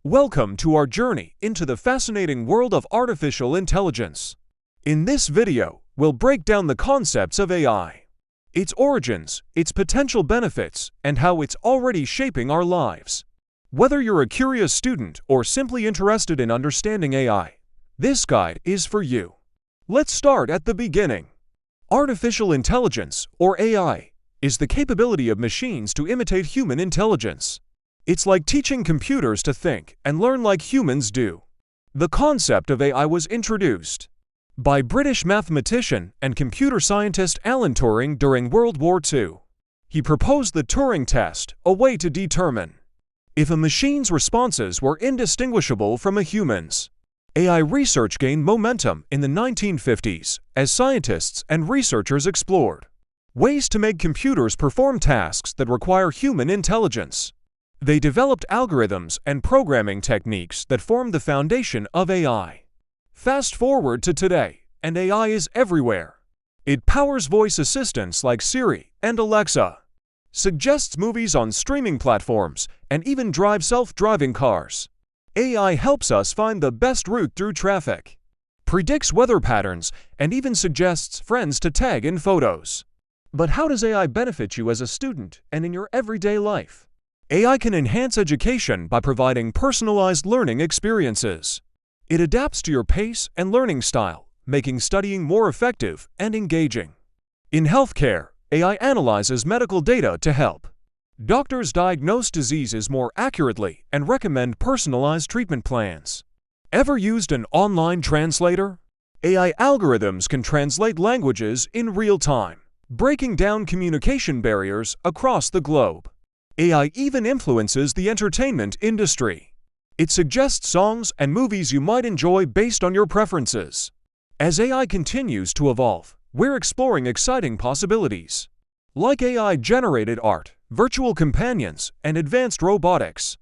Welcome to our journey into the fascinating world of artificial intelligence. In this video, we'll break down the concepts of AI, its origins, its potential benefits, and how it's already shaping our lives. Whether you're a curious student or simply interested in understanding AI, this guide is for you. Let's start at the beginning. Artificial intelligence, or AI, is the capability of machines to imitate human intelligence. It's like teaching computers to think and learn like humans do. The concept of AI was introduced by British mathematician and computer scientist Alan Turing during World War II. He proposed the Turing test, a way to determine if a machine's responses were indistinguishable from a human's. AI research gained momentum in the 1950s as scientists and researchers explored ways to make computers perform tasks that require human intelligence. They developed algorithms and programming techniques that formed the foundation of AI. Fast forward to today, and AI is everywhere. It powers voice assistants like Siri and Alexa, suggests movies on streaming platforms, and even drives self-driving cars. AI helps us find the best route through traffic, predicts weather patterns, and even suggests friends to tag in photos. But how does AI benefit you as a student and in your everyday life? AI can enhance education by providing personalized learning experiences. It adapts to your pace and learning style, making studying more effective and engaging. In healthcare, AI analyzes medical data to help doctors diagnose diseases more accurately and recommend personalized treatment plans. Ever used an online translator? AI algorithms can translate languages in real time, breaking down communication barriers across the globe. AI even influences the entertainment industry. It suggests songs and movies you might enjoy based on your preferences. As AI continues to evolve, we're exploring exciting possibilities, like AI-generated art, virtual companions, and advanced robotics.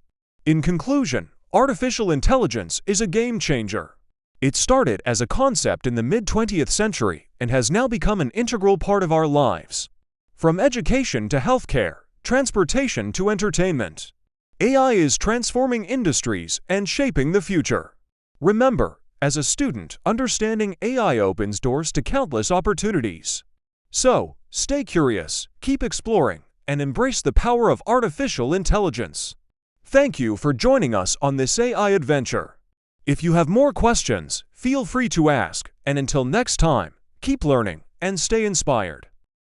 In conclusion, artificial intelligence is a game changer. It started as a concept in the mid-20th century and has now become an integral part of our lives. From education to healthcare, transportation to entertainment, AI is transforming industries and shaping the future. Remember, as a student, understanding AI opens doors to countless opportunities. So, stay curious, keep exploring, and embrace the power of artificial intelligence. Thank you for joining us on this AI adventure. If you have more questions, feel free to ask, and until next time, keep learning and stay inspired.